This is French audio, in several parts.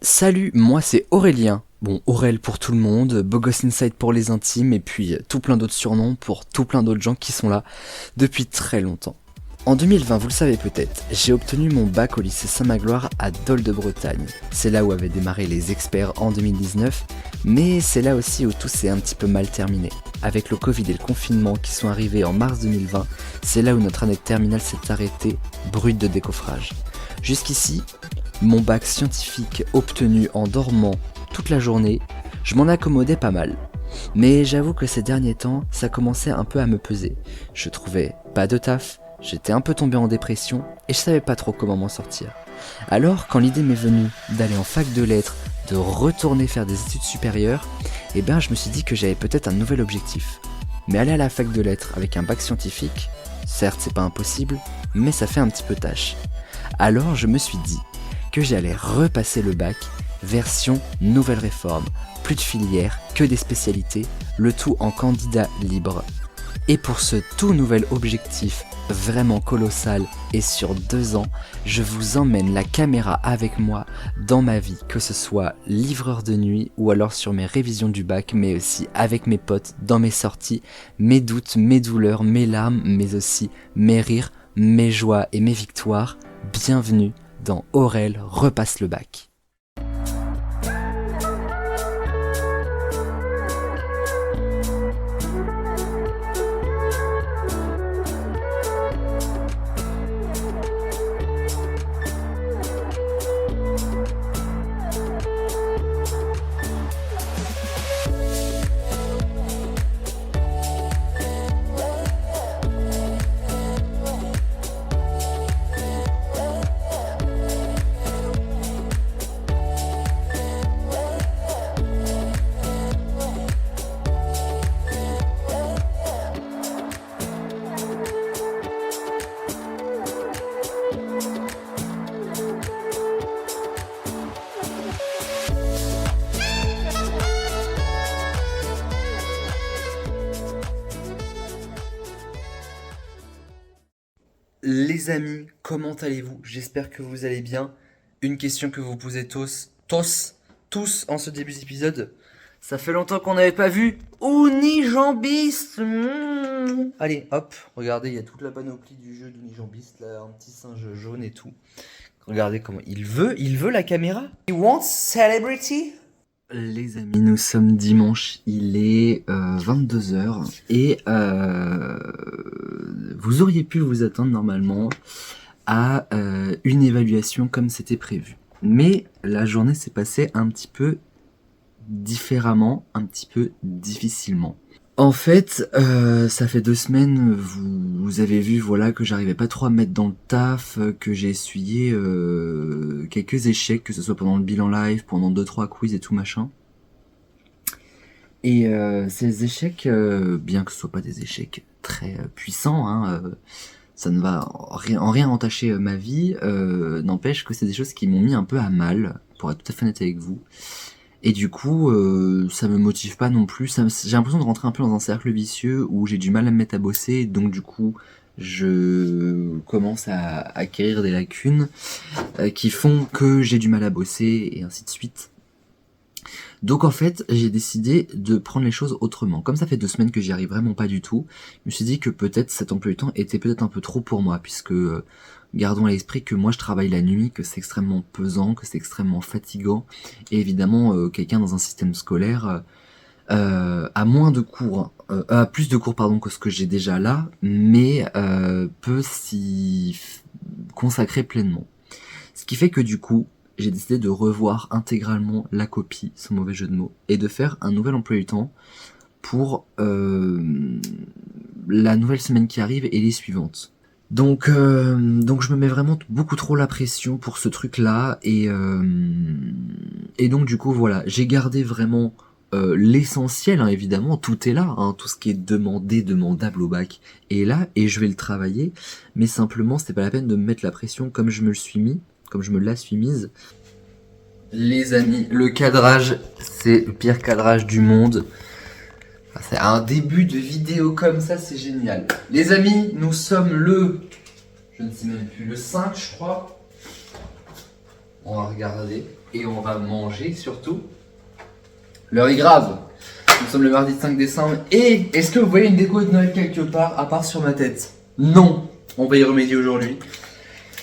Salut, moi c'est Aurélien. Bon, Aurel pour tout le monde, Bogos Inside pour les intimes, et puis tout plein d'autres surnoms pour tout plein d'autres gens qui sont là depuis très longtemps. En 2020, vous le savez peut-être, j'ai obtenu mon bac au lycée Saint-Magloire à Dol de Bretagne. C'est là où avaient démarré les experts en 2019, mais c'est là aussi où tout s'est un petit peu mal terminé. Avec le Covid et le confinement qui sont arrivés en mars 2020, c'est là où notre année de terminale s'est arrêtée, brute de décoffrage. Jusqu'ici, mon bac scientifique obtenu en dormant toute la journée, je m'en accommodais pas mal. Mais j'avoue que ces derniers temps, ça commençait un peu à me peser. Je trouvais pas de taf, j'étais un peu tombé en dépression et je savais pas trop comment m'en sortir. Alors quand l'idée m'est venue d'aller en fac de lettres, de retourner faire des études supérieures, je me suis dit que j'avais peut-être un nouvel objectif. Mais aller à la fac de lettres avec un bac scientifique, certes c'est pas impossible, mais ça fait un petit peu tâche. Alors je me suis dit que j'allais repasser le bac, version nouvelle réforme, plus de filières, que des spécialités, le tout en candidat libre. Et pour ce tout nouvel objectif vraiment colossal et sur 2 ans, je vous emmène la caméra avec moi dans ma vie, que ce soit livreur de nuit ou alors sur mes révisions du bac, mais aussi avec mes potes, dans mes sorties, mes doutes, mes douleurs, mes larmes, mais aussi mes rires, mes joies et mes victoires. Bienvenue dans Aurel repasse le bac. Les amis, comment allez-vous? J'espère que vous allez bien. Une question que vous posez tous en ce début d'épisode. Ça fait longtemps qu'on n'avait pas vu Unijambiste. Allez, hop, regardez, il y a toute la panoplie du jeu d'Unijambiste, là, un petit singe jaune et tout. Regardez comment il veut la caméra. He wants celebrity. Les amis, nous sommes dimanche, il est 22h et vous auriez pu vous attendre normalement à une évaluation comme c'était prévu. Mais la journée s'est passée un petit peu différemment, un petit peu difficilement. En fait, ça fait 2 semaines, vous avez vu voilà, que j'arrivais pas trop à me mettre dans le taf, que j'ai essuyé quelques échecs, que ce soit pendant le bilan live, pendant 2-3 quiz et tout machin. Et ces échecs, bien que ce soit pas des échecs très puissants, ça ne va en rien entacher ma vie, n'empêche que c'est des choses qui m'ont mis un peu à mal, pour être tout à fait honnête avec vous. Et du coup, ça me motive pas non plus. J'ai l'impression de rentrer un peu dans un cercle vicieux où j'ai du mal à me mettre à bosser. Donc du coup, je commence à acquérir des lacunes qui font que j'ai du mal à bosser et ainsi de suite. Donc en fait, j'ai décidé de prendre les choses autrement. Comme ça fait 2 semaines que j'y arrive vraiment pas du tout, je me suis dit que peut-être cet emploi du temps était peut-être un peu trop pour moi, puisque gardons à l'esprit que moi je travaille la nuit, que c'est extrêmement pesant, que c'est extrêmement fatigant, et évidemment quelqu'un dans un système scolaire a moins de cours, a plus de cours pardon que ce que j'ai déjà là, mais peut s'y consacrer pleinement. Ce qui fait que du coup, j'ai décidé de revoir intégralement la copie, sans mauvais jeu de mots, et de faire un nouvel emploi du temps pour la nouvelle semaine qui arrive et les suivantes. Donc je me mets vraiment beaucoup trop la pression pour ce truc-là, et donc du coup voilà, j'ai gardé vraiment l'essentiel, évidemment, tout est là, tout ce qui est demandable au bac est là, et je vais le travailler, mais simplement c'était pas la peine de me mettre la pression comme je me la suis mise. Les amis, le cadrage, c'est le pire cadrage du monde. C'est un début de vidéo comme ça, c'est génial. Les amis, nous sommes je ne sais même plus, le 5 je crois. On va regarder. et on va manger surtout. L'heure est grave. Nous sommes le mardi 5 décembre et est-ce que vous voyez une déco de Noël quelque part à part sur ma tête? Non, on va y remédier aujourd'hui.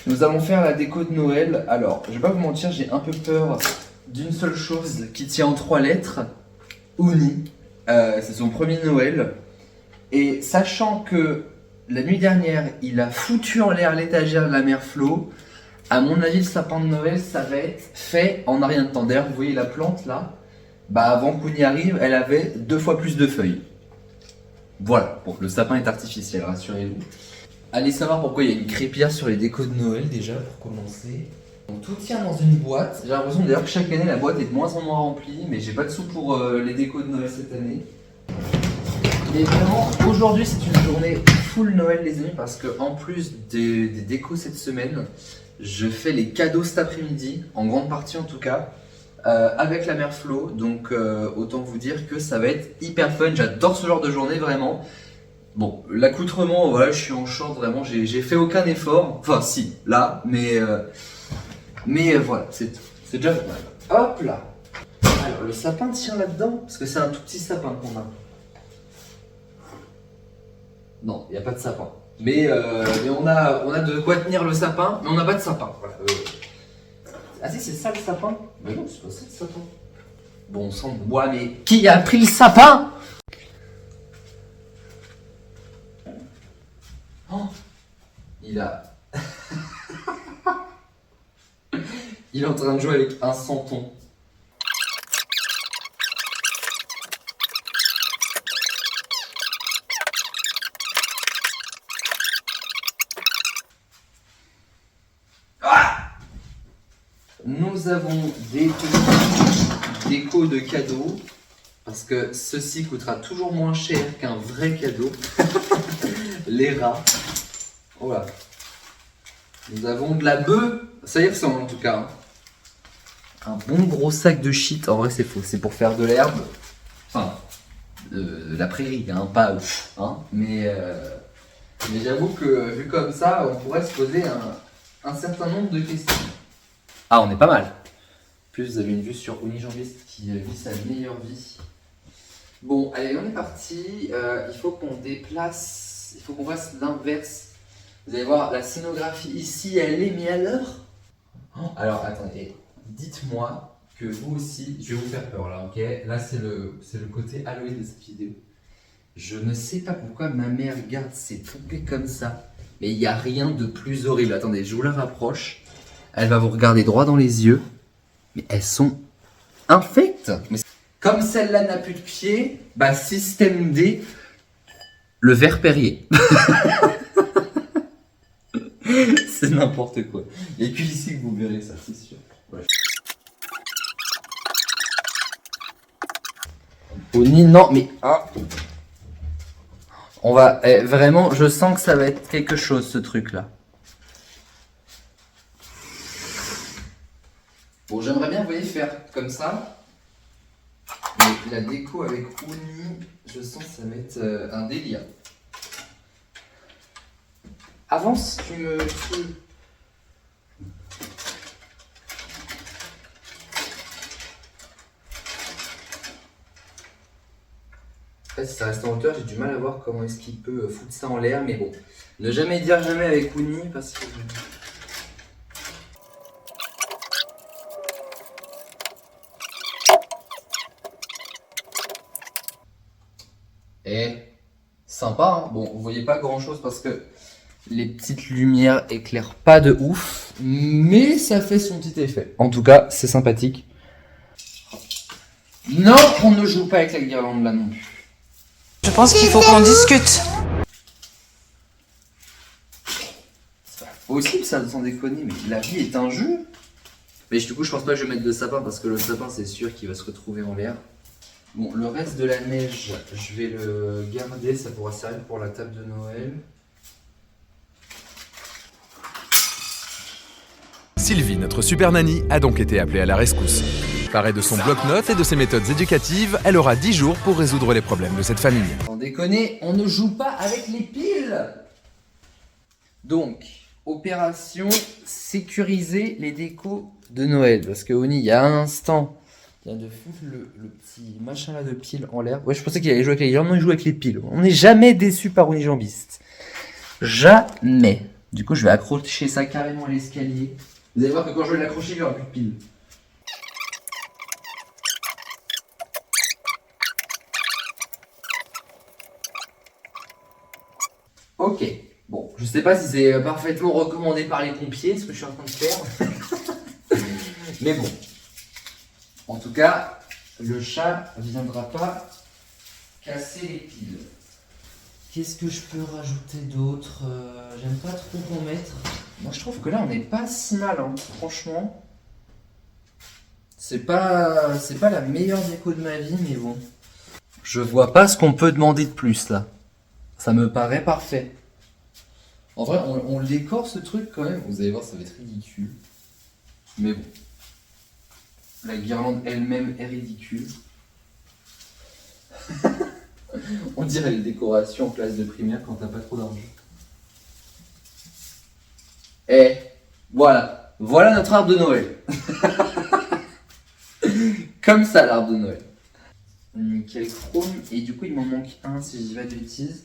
Nous allons faire la déco de Noël. Alors, je vais pas vous mentir, j'ai un peu peur d'une seule chose qui tient en 3 lettres. Ouni. C'est son premier Noël. Et sachant que la nuit dernière, il a foutu en l'air l'étagère de la mère Flo, à mon avis, le sapin de Noël, ça va être fait en un rien de temps. D'ailleurs, vous voyez la plante là? Bah avant qu'on y arrive, elle avait 2 fois plus de feuilles. Voilà, bon, le sapin est artificiel, rassurez-vous. Allez savoir pourquoi il y a une crêpière sur les décos de Noël déjà, pour commencer. Donc, tout tient dans une boîte. J'ai l'impression d'ailleurs que chaque année, la boîte est de moins en moins remplie, mais j'ai pas de sous pour les décos de Noël cette année. Et vraiment, aujourd'hui, c'est une journée full Noël, les amis, parce que en plus des décos cette semaine, je fais les cadeaux cet après-midi, en grande partie en tout cas. Avec la mère Flo, donc autant vous dire que ça va être hyper fun. J'adore ce genre de journée vraiment. Bon, l'accoutrement, voilà, je suis en short vraiment, j'ai fait aucun effort. Enfin si, là, mais voilà, c'est tout. C'est déjà pas mal. Hop là. Alors le sapin tient là-dedans, parce que c'est un tout petit sapin qu'on a. Non, il n'y a pas de sapin. Mais on a de quoi tenir le sapin, mais on n'a pas de sapin. Voilà. Ah si, c'est ça le sapin? Mais non, c'est pas ça le sapin. Bon sang de bois, mais qui a pris le sapin? Oh, il a... il est en train de jouer avec un santon. Nous avons des petits décos de cadeaux, parce que ceci coûtera toujours moins cher qu'un vrai cadeau. Les rats. Voilà. Nous avons de la bœuf. Ça y ressemble en tout cas. Un bon gros sac de shit. En vrai c'est faux. C'est pour faire de l'herbe. Enfin, de la prairie, hein, pas ouf. Hein. Mais j'avoue que vu comme ça, on pourrait se poser un certain nombre de questions. Ah, on est pas mal. En plus, vous avez une vue sur Unijambiste qui vit sa meilleure vie. Bon, allez, on est parti. Il faut qu'on déplace, il faut qu'on fasse l'inverse. Vous allez voir, la scénographie ici, elle est mise à l'heure. Alors, attendez, dites-moi que vous aussi, je vais vous faire peur là, ok? Là, c'est le côté Halloween de cette vidéo. Je ne sais pas pourquoi ma mère garde ses poupées comme ça, mais il n'y a rien de plus horrible. Attendez, je vous la rapproche. Elle va vous regarder droit dans les yeux, mais elles sont infectes. Mais comme celle-là n'a plus de pied, bah système D, le ver Perrier. C'est n'importe quoi. Il n'y a que ici que vous verrez ça, c'est sûr. Ouais. Au nid, non, mais ah. On va vraiment, je sens que ça va être quelque chose ce truc-là. Bon, j'aimerais bien, vous voyez, faire comme ça. Mais la déco avec Ouni, je sens que ça va être un délire. Avance, tu me... En fait, si ça reste en hauteur, j'ai du mal à voir comment est-ce qu'il peut foutre ça en l'air. Mais bon, ne jamais dire jamais avec Ouni parce que... Et sympa, hein. Bon, vous voyez pas grand chose parce que les petites lumières éclairent pas de ouf, mais ça fait son petit effet. En tout cas, c'est sympathique. Non, on ne joue pas avec la guirlande là non plus. Je pense qu'il faut qu'on discute. C'est pas possible ça, sans déconner, mais la vie est un jeu. Mais du coup, je pense pas que je vais mettre de sapin parce que le sapin, c'est sûr qu'il va se retrouver en l'air. Bon, le reste de la neige, je vais le garder, ça pourra servir pour la table de Noël. Sylvie, notre super nanny, a donc été appelée à la rescousse. Parée de son bloc-notes et de ses méthodes éducatives, elle aura 10 jours pour résoudre les problèmes de cette famille. Sans déconner, on ne joue pas avec les piles. Donc, opération sécuriser les décos de Noël. Parce que Oni, il y a un instant, vient de foutre le petit machin là de piles en l'air. Ouais, je pensais qu'il allait jouer avec les guirlandes, non, il joue avec les piles. On n'est jamais déçu par Oni Jambiste. Jamais. Du coup, je vais accrocher ça carrément à l'escalier. Vous allez voir que quand je vais l'accrocher, il n'y aura plus de piles. Ok. Bon, je sais pas si c'est parfaitement recommandé par les pompiers, ce que je suis en train de faire. Mais bon. En tout cas, le chat viendra pas casser les piles. Qu'est-ce que je peux rajouter d'autre? J'aime pas trop en mettre. Moi, je trouve que là, on n'est pas si mal, hein. Franchement. C'est pas la meilleure déco de ma vie, mais bon. Je vois pas ce qu'on peut demander de plus, là. Ça me paraît parfait. En vrai, on le décore ce truc quand même. Vous allez voir, ça va être ridicule. Mais bon. La guirlande elle-même est ridicule. On dirait les décorations en classe de primaire quand t'as pas trop d'argent. Et voilà. Voilà notre arbre de Noël. Comme ça l'arbre de Noël. Nickel chrome. Et du coup il m'en manque un si je dis pas de bêtises.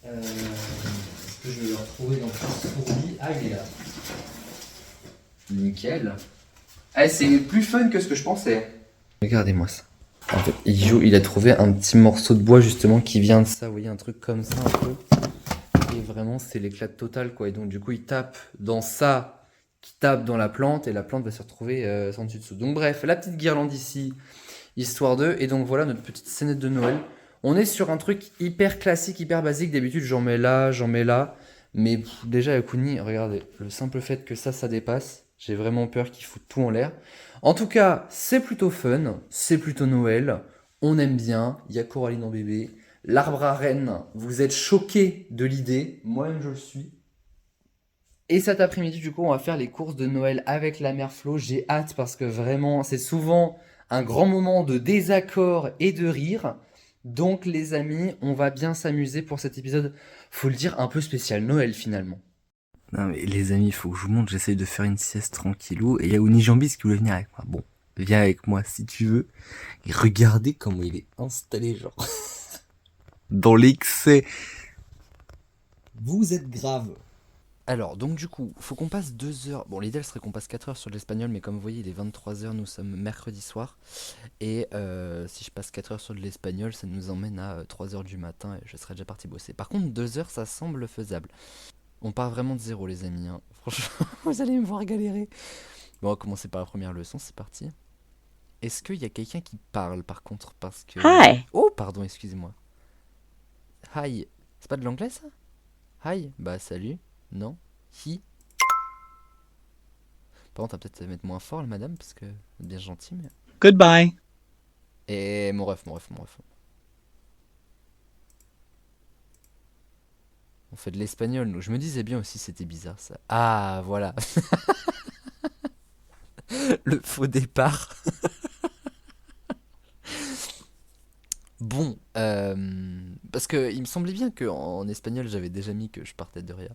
Est-ce que je vais le retrouver dans le souris? Ah, il est là. Nickel. Ah, c'est plus fun que ce que je pensais. Regardez-moi ça. En fait, il a trouvé un petit morceau de bois justement qui vient de ça. Vous voyez, un truc comme ça un peu. Et vraiment, c'est l'éclat total quoi. Et donc, du coup, il tape dans ça, qui tape dans la plante, et la plante va se retrouver sans dessus dessous. Donc, bref, la petite guirlande ici, histoire d'eux. Et donc, voilà notre petite scénette de Noël. On est sur un truc hyper classique, hyper basique. D'habitude, j'en mets là. Mais déjà, avec Ouni, regardez, le simple fait que ça dépasse, j'ai vraiment peur qu'il foute tout en l'air. En tout cas, c'est plutôt fun, c'est plutôt Noël. On aime bien, il y a Coraline en bébé. L'arbre à rennes, vous êtes choqués de l'idée. Moi-même, je le suis. Et cet après-midi, du coup, on va faire les courses de Noël avec la mère Flo. J'ai hâte parce que vraiment, c'est souvent un grand moment de désaccord et de rire. Donc les amis, on va bien s'amuser pour cet épisode, faut le dire, un peu spécial Noël finalement. Non mais les amis, il faut que je vous montre, j'essaye de faire une sieste tranquillou, et il y a Ouni Jambis qui voulait venir avec moi. Bon, viens avec moi si tu veux, et regardez comment il est installé, genre, dans l'excès. Vous êtes grave. Alors, donc du coup, faut qu'on passe 2 heures. Bon, l'idéal serait qu'on passe 4 heures sur l'espagnol, mais comme vous voyez, il est 23h, nous sommes mercredi soir. Et si je passe 4 heures sur de l'espagnol, ça nous emmène à 3h du matin et je serai déjà parti bosser. Par contre, 2 heures, ça semble faisable. On part vraiment de zéro, les amis, hein. Franchement, vous allez me voir galérer. Bon, on va commencer par la première leçon, c'est parti. Est-ce qu'il y a quelqu'un qui parle, par contre, parce que... Hi. Oh, pardon, excusez-moi. Hi. C'est pas de l'anglais, ça? Hi. Bah, salut. Non. Hi. Par contre, on va peut-être mettre moins fort, la madame, parce que c'est bien gentil, mais... Goodbye. Et mon ref. On fait de l'espagnol, nous. Je me disais bien aussi, c'était bizarre, ça. Ah, voilà. Le faux départ. Bon, parce que il me semblait bien qu'en espagnol, j'avais déjà mis que je partais de rien.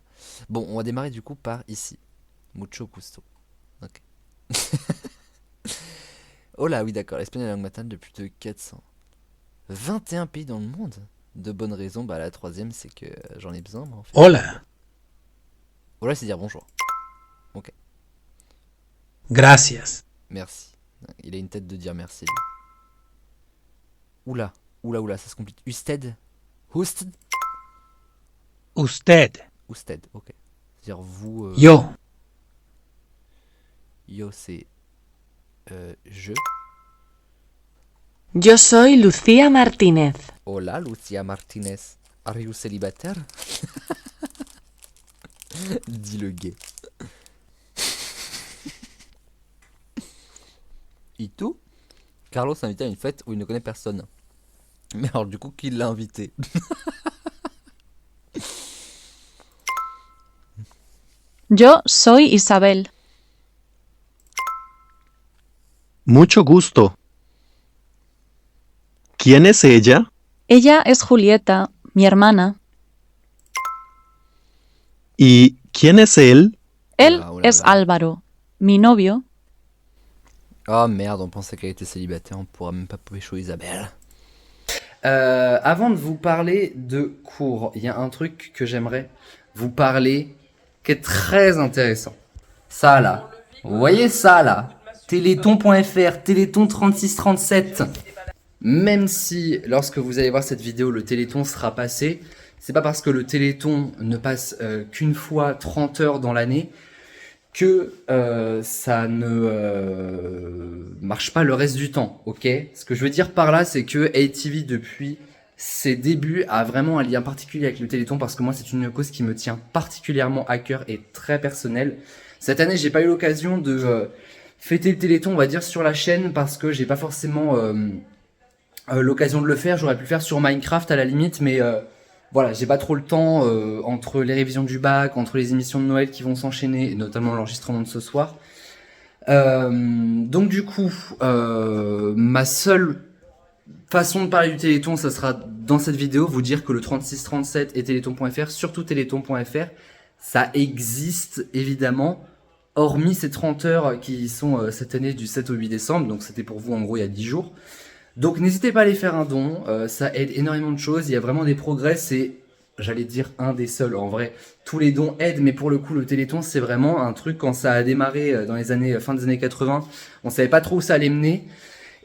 Bon, on va démarrer du coup par ici. Mucho gusto. Ok. Oh là, oui, d'accord. L'espagnol est la langue maternelle de plus de 421 pays dans le monde. De bonnes raisons. Bah, la troisième, c'est que j'en ai besoin, moi, en fait. Hola. Hola, c'est dire bonjour. Ok. Gracias. Merci. Il a une tête de dire merci, lui. Oula, ça se complique. Usted. Usted, ok. C'est-à-dire vous... Yo. Yo, c'est... je. Yo soy Lucía Martínez. Hola, Lucía Martínez. Are you célibataire? Dit le gay. Et tout? Carlos s'est invité à une fête où il ne connaît personne. Mais alors du coup, qui l'a invité? Yo soy Isabel. Mucho gusto. ¿Quién es ella? Ella es Julieta, mi hermana. ¿Y quién es él? Él Hola, es hola. Álvaro, Mi novio, Oh merde, on pensait qu'elle était célibataire, on pourra même pas pécho Isabelle. Avant de vous parler de cours, il y a un truc que j'aimerais vous parler qui est très intéressant. Ça là, vous voyez ça là, Téléthon.fr, Téléthon 3637. Même si lorsque vous allez voir cette vidéo, le Téléthon sera passé, c'est pas parce que le Téléthon ne passe qu'une fois 30 heures dans l'année que ça ne marche pas le reste du temps, ok? Ce que je veux dire par là, c'est que ATV, depuis ses débuts, a vraiment un lien particulier avec le Téléthon, parce que moi, c'est une cause qui me tient particulièrement à cœur et très personnelle. Cette année, j'ai pas eu l'occasion de fêter le Téléthon, on va dire, sur la chaîne, parce que j'ai pas forcément l'occasion de le faire. J'aurais pu le faire sur Minecraft à la limite, mais voilà, j'ai pas trop le temps entre les révisions du bac, entre les émissions de Noël qui vont s'enchaîner, et notamment l'enregistrement de ce soir. Donc du coup, ma seule façon de parler du Téléthon, ça sera dans cette vidéo, vous dire que le 3637 et Téléthon.fr, surtout Téléthon.fr, ça existe évidemment, hormis ces 30 heures qui sont cette année du 7 au 8 décembre, donc c'était pour vous en gros il y a 10 jours. Donc n'hésitez pas à aller faire un don, ça aide énormément de choses, il y a vraiment des progrès, c'est, j'allais dire, un des seuls. En vrai, tous les dons aident, mais pour le coup, le Téléthon, c'est vraiment un truc, quand ça a démarré dans les années, fin des années 80, on savait pas trop où ça allait mener.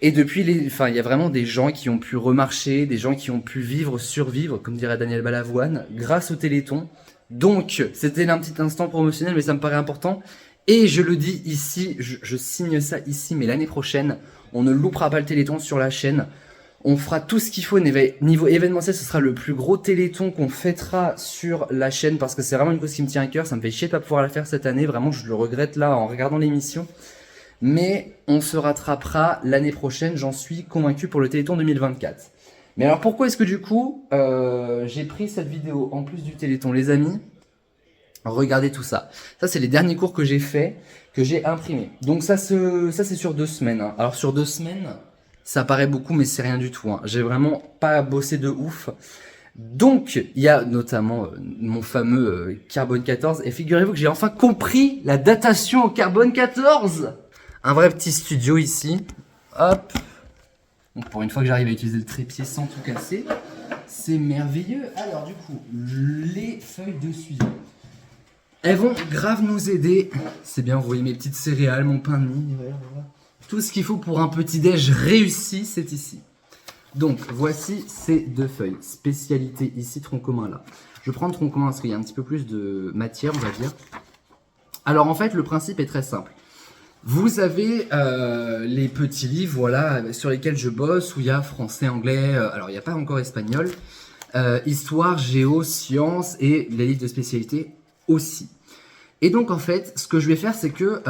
Et depuis, il y a vraiment des gens qui ont pu remarcher, des gens qui ont pu vivre, survivre, comme dirait Daniel Balavoine, grâce au Téléthon. Donc, c'était un petit instant promotionnel, mais ça me paraît important. Et je le dis ici, je signe ça ici, mais l'année prochaine, on ne loupera pas le Téléthon sur la chaîne. On fera tout ce qu'il faut niveau événementiel, ce sera le plus gros Téléthon qu'on fêtera sur la chaîne, parce que c'est vraiment une cause qui me tient à cœur. Ça me fait chier de pas pouvoir la faire cette année, vraiment je le regrette là en regardant l'émission. Mais on se rattrapera l'année prochaine, j'en suis convaincu, pour le Téléthon 2024. Mais alors pourquoi est-ce que du coup j'ai pris cette vidéo en plus du Téléthon, les amis? Regardez tout ça. Ça, c'est les derniers cours que j'ai fait, que j'ai imprimés. Donc ça c'est sur 2 semaines. Hein. Alors sur 2 semaines, ça paraît beaucoup, mais c'est rien du tout. Hein. J'ai vraiment pas bossé de ouf. Donc, il y a notamment mon fameux carbone 14. Et figurez-vous que j'ai enfin compris la datation au carbone 14. Un vrai petit studio ici. Hop. Donc pour une fois que j'arrive à utiliser le trépied sans tout casser, c'est merveilleux. Alors du coup, les feuilles de suivi. Elles vont grave nous aider. C'est bien, vous voyez mes petites céréales, mon pain de mie. Voilà. Tout ce qu'il faut pour un petit déj réussi, c'est ici. Donc, voici ces 2 feuilles. Spécialité ici, tronc commun là. Je prends le tronc commun parce qu'il y a un petit peu plus de matière, on va dire. Alors en fait, le principe est très simple. Vous avez les petits livres, voilà, sur lesquels je bosse, où il y a français, anglais, alors il n'y a pas encore espagnol, histoire, géo, sciences et les livres de spécialité aussi. Et donc en fait, ce que je vais faire, c'est que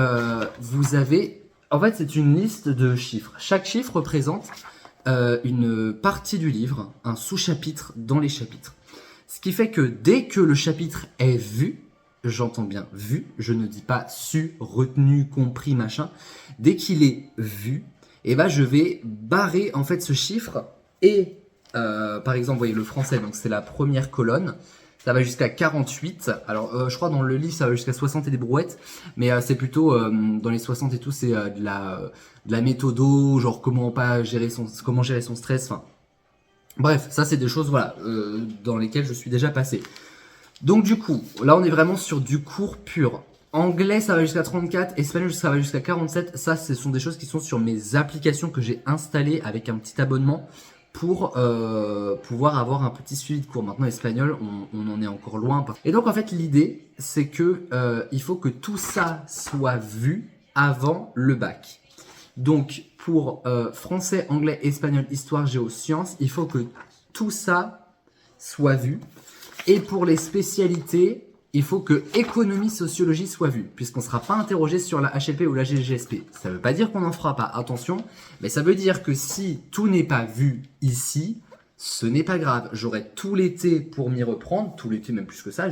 vous avez, en fait c'est une liste de chiffres. Chaque chiffre représente une partie du livre, un sous-chapitre dans les chapitres. Ce qui fait que dès que le chapitre est vu, j'entends bien vu, je ne dis pas su, retenu, compris, machin. Dès qu'il est vu, et ben je vais barrer en fait ce chiffre et par exemple, vous voyez le français, donc c'est la première colonne. Ça va jusqu'à 48. Alors, je crois dans le livre, ça va jusqu'à 60 et des brouettes. Mais c'est plutôt, dans les 60 et tout, c'est de la méthodo, genre comment gérer son stress. Enfin, bref, ça c'est des choses, voilà, dans lesquelles je suis déjà passé. Donc du coup, là on est vraiment sur du cours pur. Anglais, ça va jusqu'à 34. Espagnol, ça va jusqu'à 47. Ça, ce sont des choses qui sont sur mes applications que j'ai installées avec un petit abonnement pour pouvoir avoir un petit suivi de cours. Maintenant, espagnol, on en est encore loin. Et donc, en fait, l'idée, c'est que il faut que tout ça soit vu avant le bac. Donc, pour français, anglais, espagnol, histoire, géo, sciences, il faut que tout ça soit vu. Et pour les spécialités, il faut que économie, sociologie soit vue, puisqu'on ne sera pas interrogé sur la HLP ou la GGSP. Ça ne veut pas dire qu'on n'en fera pas, attention, mais ça veut dire que si tout n'est pas vu ici, ce n'est pas grave. J'aurai tout l'été pour m'y reprendre, tout l'été même plus que ça,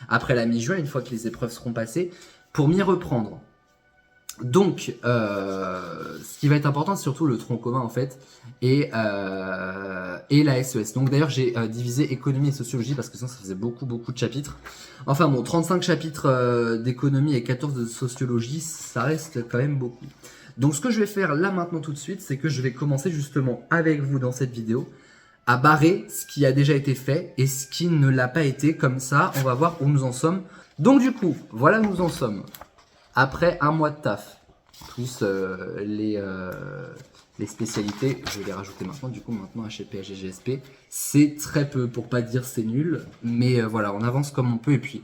après la mi-juin, une fois que les épreuves seront passées, pour m'y reprendre. Donc, ce qui va être important, c'est surtout le tronc commun en fait, et la SES. Donc d'ailleurs, j'ai divisé économie et sociologie parce que sinon ça faisait beaucoup de chapitres. Enfin bon, 35 chapitres d'économie et 14 de sociologie, ça reste quand même beaucoup. Donc ce que je vais faire là maintenant tout de suite, c'est que je vais commencer justement avec vous dans cette vidéo à barrer ce qui a déjà été fait et ce qui ne l'a pas été. Comme ça, on va voir où nous en sommes. Donc du coup, voilà où nous en sommes. Après un mois de taf, plus les spécialités, je vais les rajouter maintenant. Du coup, maintenant HLP, HGGSP, c'est très peu, pour pas dire c'est nul. Mais voilà, on avance comme on peut et puis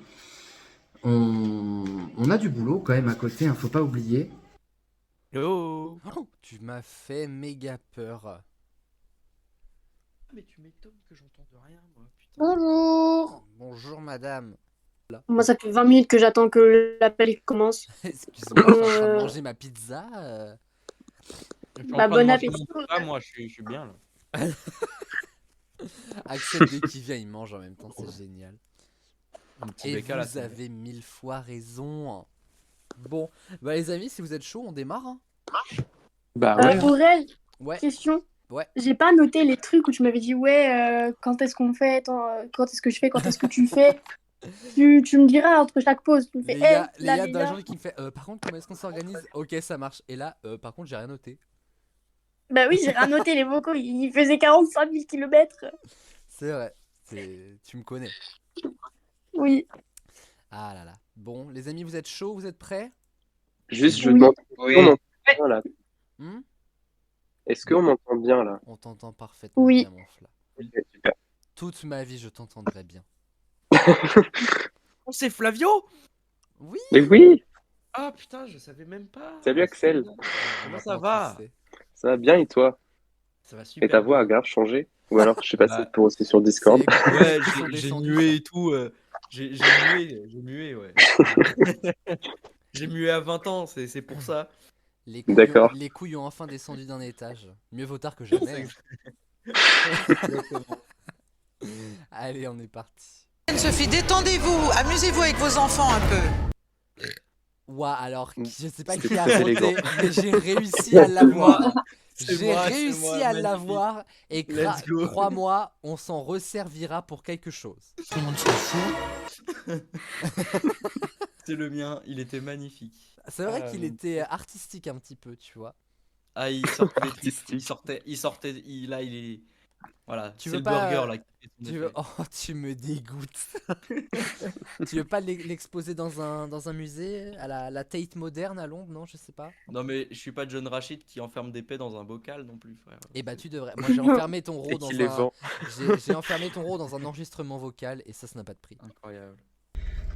on a du boulot quand même à côté, hein, faut pas oublier. Oh, Tu m'as fait méga peur. mais tu m'étonnes que j'entende rien, moi, putain. Bonjour. Bonjour madame. Moi, ça fait 20 minutes que j'attends que l'appel commence. Excusez-moi, je suis en train de manger ma pizza. Je suis en Bah, train de bon manger appétit. mon plat, moi, je suis bien, là. Axel, dès qu'il vient, il mange en même temps, c'est génial. Un petit Et béca, là, vous c'est avez 1000 fois raison. Bon, bah les amis, si vous êtes chaud, on démarre. Hein. Bah ouais. Aurel, Ouais. question. Ouais. J'ai pas noté les trucs où tu m'avais dit, quand est-ce qu'on fait, quand est-ce que je fais, quand est-ce que tu fais. Tu me diras entre chaque pause. Tu me fais, Les gars là, dans la journée qui me fait par contre, comment est-ce qu'on s'organise? Ok, ça marche. Et là, par contre, j'ai rien noté. Bah oui, j'ai rien noté, les vocaux, il faisait 45 000 km. C'est vrai. Tu me connais. Oui. Ah là là. Bon, les amis, vous êtes chauds? Vous êtes prêts? Juste, je Oui. demande, Oui. on m'entend bien, là. Hmm. Est-ce qu'on m'entend bien là? On t'entend parfaitement Oui. bien, mon Fla. Ok, super. Toute ma vie, je t'entendrai bien. Oh, c'est Flavio? Oui. Mais oui, Ah putain, je savais même pas. salut Axel, Comment ça Maintenant, va? tu sais. ça va bien et toi? Ça va Et super. ta voix a grave changé? Ou alors, je sais pas si Bah, c'est pour aussi sur Discord. C'est- Ouais, Ils sont j'ai descendus. mué et tout. J'ai mué, ouais. J'ai mué à 20 ans, c'est pour ça. D'accord. Les couilles ont enfin descendu d'un étage. Mieux vaut tard que jamais. Exactement. Allez, on est parti. Sophie, détendez-vous, amusez-vous avec vos enfants un peu. Ouah, alors, je sais pas C'était qui a très voté, élégant. mais j'ai réussi à l'avoir. C'est J'ai moi, c'est réussi moi, à magnifique. l'avoir. Et Let's go. crois-moi, on s'en resservira pour quelque chose. Tout le monde s'en fout. C'est le mien, il était magnifique. C'est vrai Ah, qu'il oui. était artistique un petit peu, tu vois. Ah, il sortait des trucs, Artistique. là, il est... Voilà, Tu c'est veux le pas- burger, là. Qui fait son Tu veux... effet. Oh, tu me dégoûtes. Tu veux pas l'exposer dans un musée à la Tate moderne à Londres, non? Je sais pas. Non, mais je suis pas John Rachid qui enferme des paix dans un bocal non plus, frère. Eh bah tu devrais. Moi j'ai enfermé ton Et ro dans qui les un. vend. J'ai enfermé ton ro dans un enregistrement vocal et ça n'a pas de prix. Incroyable.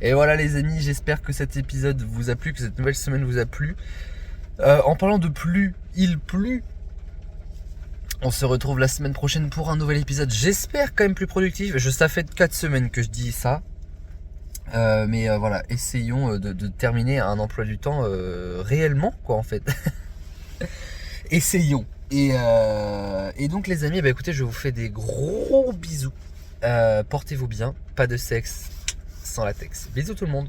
Et voilà les amis, j'espère que cet épisode vous a plu, que cette nouvelle semaine vous a plu. En parlant de pluie, il pleut. On se retrouve la semaine prochaine pour un nouvel épisode. J'espère quand même plus productif. Ça fait 4 semaines que je dis ça. Mais voilà, essayons de terminer un emploi du temps réellement, quoi en fait. Essayons. Et donc les amis, bah écoutez, je vous fais des gros bisous. Portez-vous bien, pas de sexe sans latex. Bisous tout le monde.